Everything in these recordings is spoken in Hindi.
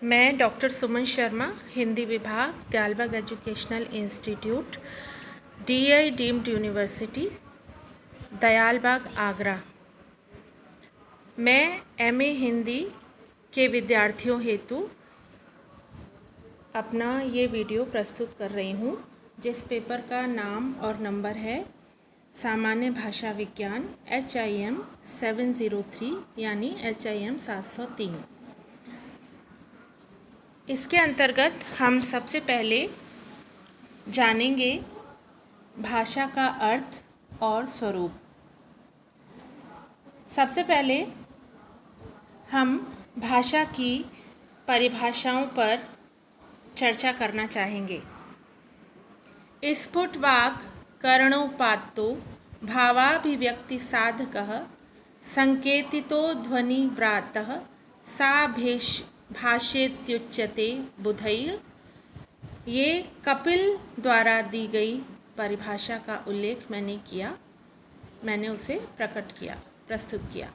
मैं डॉक्टर सुमन शर्मा, हिंदी विभाग, Dayalbagh educational institute, DI deemed university, Dayalbagh, Agra. मैं MA हिंदी के विद्यार्थियों हेतु अपना ये वीडियो प्रस्तुत कर रही हूँ, जिस पेपर का नाम और नंबर है सामान्य भाषा विज्ञान HIM 703 यानी HIM 703। इसके अंतर्गत हम सबसे पहले जानेंगे भाषा का अर्थ और स्वरूप। सबसे पहले हम भाषा की परिभाषाओं पर चर्चा करना चाहेंगे। स्फुटवाक् करणोपात्तो भावाभिव्यक्ति साधकः संकेतितो ध्वनिव्रातः सा भाषेत्युच्यते बुधैः। ये कपिल द्वारा दी गई परिभाषा का उल्लेख मैंने उसे प्रस्तुत किया।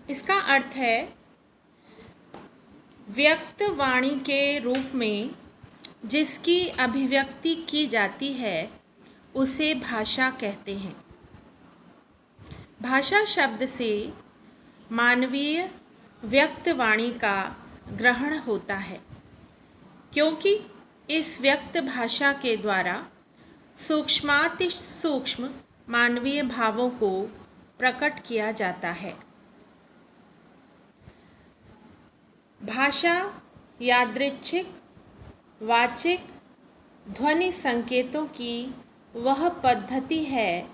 इसका अर्थ है व्यक्त वाणी के रूप में जिसकी अभिव्यक्ति की जाती है उसे भाषा कहते हैं। भाषा शब्द से मानवीय व्यक्त वाणी का ग्रहण होता है, क्योंकि इस व्यक्त भाषा के द्वारा सूक्ष्माति सूक्ष्म मानवीय भावों को प्रकट किया जाता है। भाषा यादृच्छिक वाचिक ध्वनि संकेतों की वह पद्धति है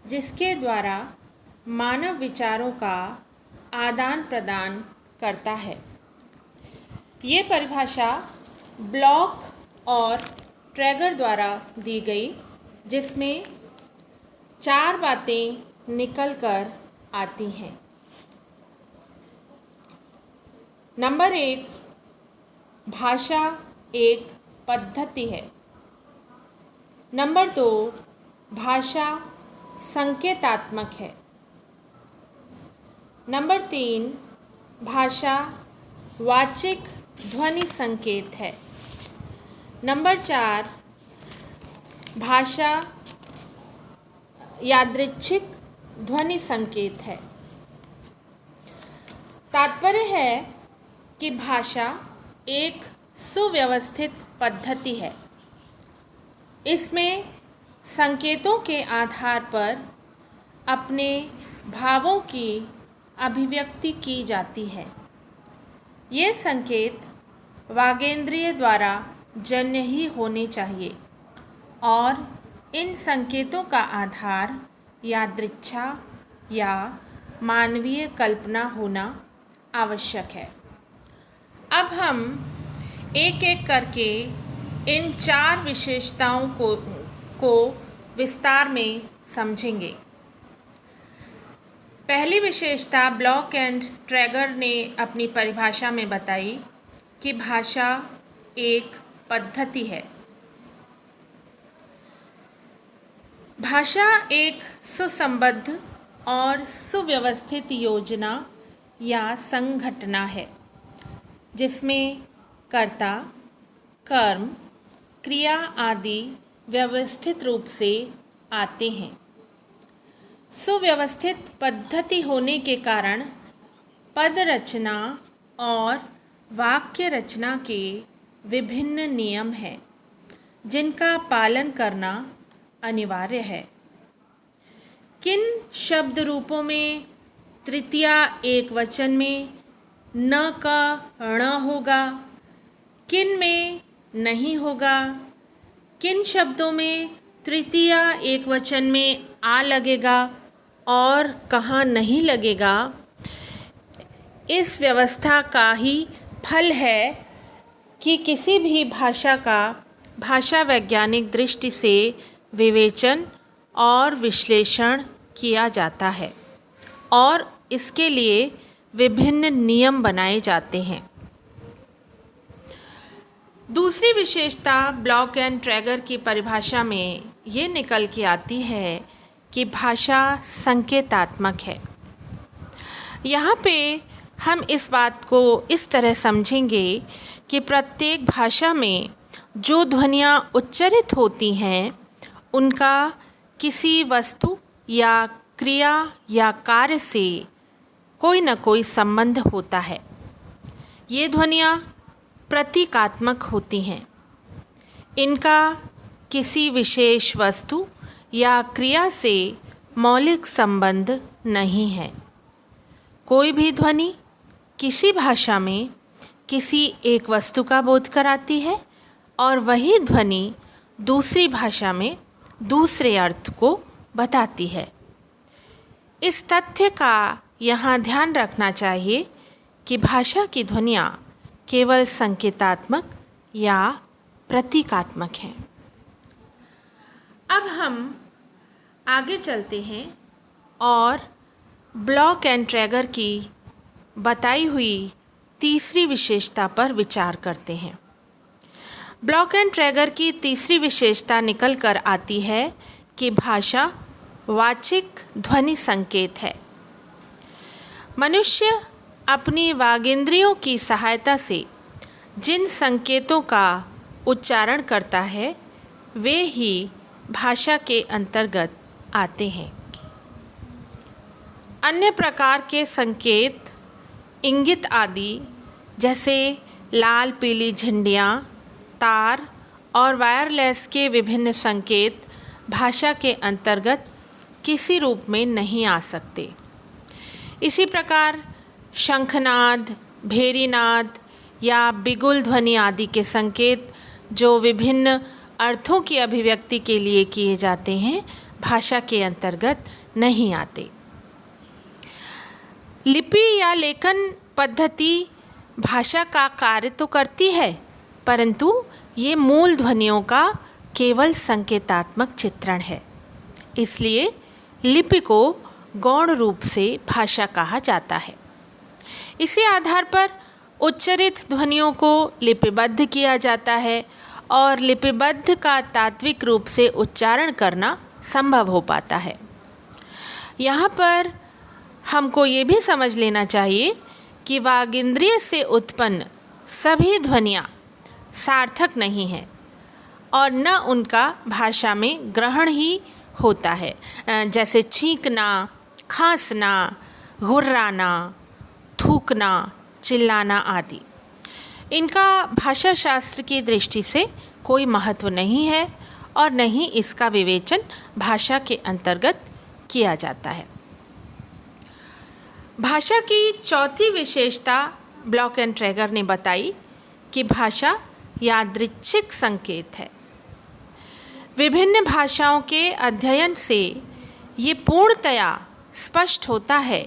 जिसके द्वारा मानव विचारों का आदान प्रदान करता है। ये परिभाषा ब्लॉक और ट्रैगर द्वारा दी गई, जिसमें 4 बातें निकल कर आती हैं। नंबर 1, भाषा एक पद्धति है। नंबर 2, भाषा संकेतात्मक है। नंबर 3, भाषा वाचिक ध्वनि संकेत है। नंबर 4, भाषा यादृच्छिक ध्वनि संकेत है। तात्पर्य है कि भाषा एक सुव्यवस्थित पद्धति है। इसमें संकेतों के आधार पर अपने भावों की अभिव्यक्ति की जाती है। ये संकेत वागेंद्रिय द्वारा जन्य ही होने चाहिए और इन संकेतों का आधार यादृच्छा या मानवीय कल्पना होना आवश्यक है। अब हम एक एक करके इन 4 विशेषताओं को विस्तार में समझेंगे। पहली विशेषता ब्लॉक एंड ट्रैगर ने अपनी परिभाषा में बताई कि भाषा एक पद्धति है। भाषा एक सुसंबद्ध और सुव्यवस्थित योजना या संघटना है, जिसमें कर्ता, कर्म, क्रिया आदि व्यवस्थित रूप से आते हैं। सुव्यवस्थित पद्धति होने के कारण पद रचना और वाक्य रचना के विभिन्न नियम हैं, जिनका पालन करना अनिवार्य है। किन शब्द रूपों में तृतीया एकवचन में न का ण होगा, किन में नहीं होगा, किन शब्दों में तृतीया एकवचन में आ लगेगा और कहाँ नहीं लगेगा, इस व्यवस्था का ही फल है कि किसी भी भाषा का भाषा वैज्ञानिक दृष्टि से विवेचन और विश्लेषण किया जाता है और इसके लिए विभिन्न नियम बनाए जाते हैं। दूसरी विशेषता ब्लॉक एंड ट्रैगर की परिभाषा में ये निकल के आती है कि भाषा संकेतात्मक है। यहाँ पे हम इस बात को इस तरह समझेंगे कि प्रत्येक भाषा में जो ध्वनियाँ उच्चारित होती हैं उनका किसी वस्तु या क्रिया या कार्य से कोई न कोई संबंध होता है। ये ध्वनियाँ प्रतीकात्मक होती हैं। इनका किसी विशेष वस्तु या क्रिया से मौलिक संबंध नहीं है। कोई भी ध्वनि किसी भाषा में किसी एक वस्तु का बोध कराती है और वही ध्वनि दूसरी भाषा में दूसरे अर्थ को बताती है। इस तथ्य का यहाँ ध्यान रखना चाहिए कि भाषा की ध्वनियाँ केवल संकेतात्मक या प्रतीकात्मक हैं। अब हम आगे चलते हैं और ब्लॉक एंड ट्रैगर की बताई हुई तीसरी विशेषता पर विचार करते हैं। ब्लॉक एंड ट्रैगर की तीसरी विशेषता निकल कर आती है कि भाषा वाचिक ध्वनि संकेत है। मनुष्य अपनी वागेंद्रियों की सहायता से जिन संकेतों का उच्चारण करता है वे ही भाषा के अंतर्गत आते हैं। अन्य प्रकार के संकेत, इंगित आदि जैसे लाल पीली झंडियाँ, तार और वायरलेस के विभिन्न संकेत भाषा के अंतर्गत किसी रूप में नहीं आ सकते। इसी प्रकार शंखनाद, भेरीनाद या बिगुल ध्वनि आदि के संकेत जो विभिन्न अर्थों की अभिव्यक्ति के लिए किए जाते हैं भाषा के अंतर्गत नहीं आते। लिपि या लेखन पद्धति भाषा का कार्य तो करती है, परंतु ये मूल ध्वनियों का केवल संकेतात्मक चित्रण है। इसलिए लिपि को गौण रूप से भाषा कहा जाता है। इसी आधार पर उच्चारित ध्वनियों को लिपिबद्ध किया जाता है और लिपिबद्ध का तात्विक रूप से उच्चारण करना संभव हो पाता है। यहाँ पर हमको ये भी समझ लेना चाहिए कि वागेंद्रिय से उत्पन्न सभी ध्वनियाँ सार्थक नहीं हैं और न उनका भाषा में ग्रहण ही होता है, जैसे छींकना, खांसना, घुर्राना, थूकना, चिल्लाना आदि। इनका भाषा शास्त्र की दृष्टि से कोई महत्व नहीं है और न ही इसका विवेचन भाषा के अंतर्गत किया जाता है। भाषा की चौथी विशेषता ब्लॉक एंड ट्रैगर ने बताई कि भाषा यादृच्छिक संकेत है। विभिन्न भाषाओं के अध्ययन से ये पूर्णतया स्पष्ट होता है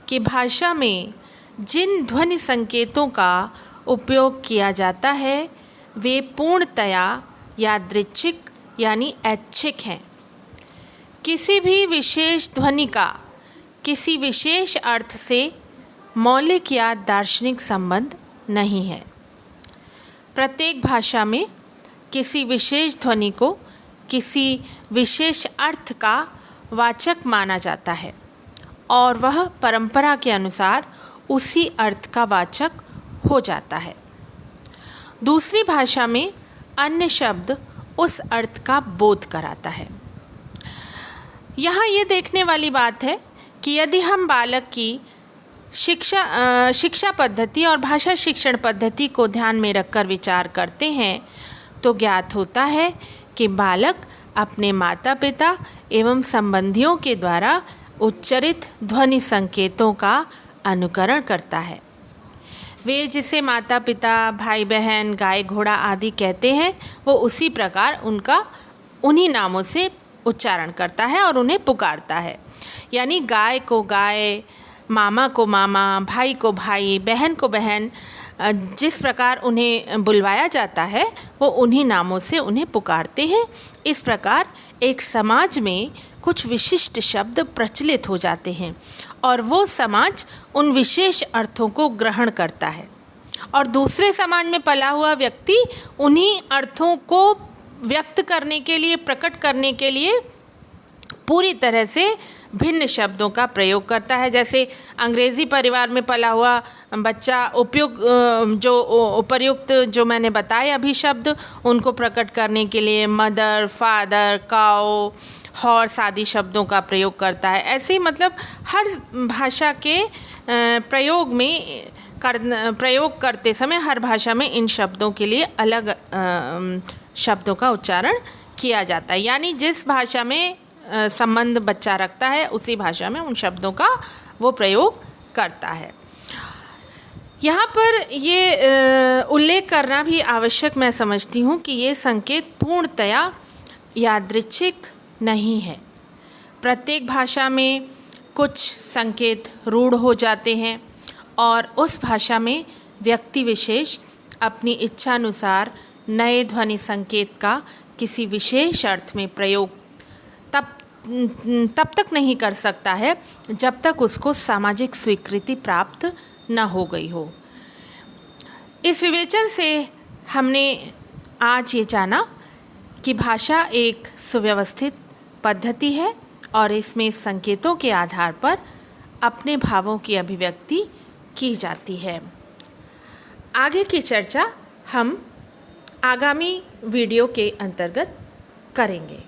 कि भाषा में जिन ध्वनि संकेतों का उपयोग किया जाता है वे पूर्णतया यादृच्छिक यानी ऐच्छिक हैं। किसी भी विशेष ध्वनि का किसी विशेष अर्थ से मौलिक या दार्शनिक संबंध नहीं है। प्रत्येक भाषा में किसी विशेष ध्वनि को किसी विशेष अर्थ का वाचक माना जाता है और वह परंपरा के अनुसार उसी अर्थ का वाचक हो जाता है। दूसरी भाषा में अन्य शब्द उस अर्थ का बोध कराता है। यहाँ ये देखने वाली बात है कि यदि हम बालक की शिक्षा पद्धति और भाषा शिक्षण पद्धति को ध्यान में रखकर विचार करते हैं तो ज्ञात होता है कि बालक अपने माता पिता एवं संबंधियों के द्वारा उच्चारित ध्वनि संकेतों का अनुकरण करता है। वे जिसे माता पिता, भाई बहन, गाय घोड़ा आदि कहते हैं वो उसी प्रकार उनका उन्हीं नामों से उच्चारण करता है और उन्हें पुकारता है। यानी गाय को गाय, मामा को मामा, भाई को भाई, बहन को बहन, जिस प्रकार उन्हें बुलवाया जाता है वो उन्हीं नामों से उन्हें पुकारते हैं। इस प्रकार एक समाज में कुछ विशिष्ट शब्द प्रचलित हो जाते हैं और वो समाज उन विशेष अर्थों को ग्रहण करता है और दूसरे समाज में पला हुआ व्यक्ति उन्हीं अर्थों को व्यक्त करने के लिए, प्रकट करने के लिए पूरी तरह से भिन्न शब्दों का प्रयोग करता है। जैसे अंग्रेज़ी परिवार में पला हुआ बच्चा उपर्युक्त जो मैंने बताए अभी शब्द, उनको प्रकट करने के लिए मदर, फादर, काउ, हॉर्स आदि शब्दों का प्रयोग करता है। ऐसे ही मतलब हर भाषा के प्रयोग करते समय हर भाषा में इन शब्दों के लिए अलग शब्दों का उच्चारण किया जाता है। यानी जिस भाषा में संबंध बच्चा रखता है उसी भाषा में उन शब्दों का वो प्रयोग करता है। यहाँ पर ये उल्लेख करना भी आवश्यक मैं समझती हूँ कि ये संकेत पूर्णतया यादृच्छिक नहीं है। प्रत्येक भाषा में कुछ संकेत रूढ़ हो जाते हैं और उस भाषा में व्यक्ति विशेष अपनी इच्छानुसार नए ध्वनि संकेत का किसी विशेष अर्थ में प्रयोग तब तक नहीं कर सकता है जब तक उसको सामाजिक स्वीकृति प्राप्त न हो गई हो। इस विवेचन से हमने आज ये जाना कि भाषा एक सुव्यवस्थित पद्धति है और इसमें संकेतों के आधार पर अपने भावों की अभिव्यक्ति की जाती है। आगे की चर्चा हम आगामी वीडियो के अंतर्गत करेंगे।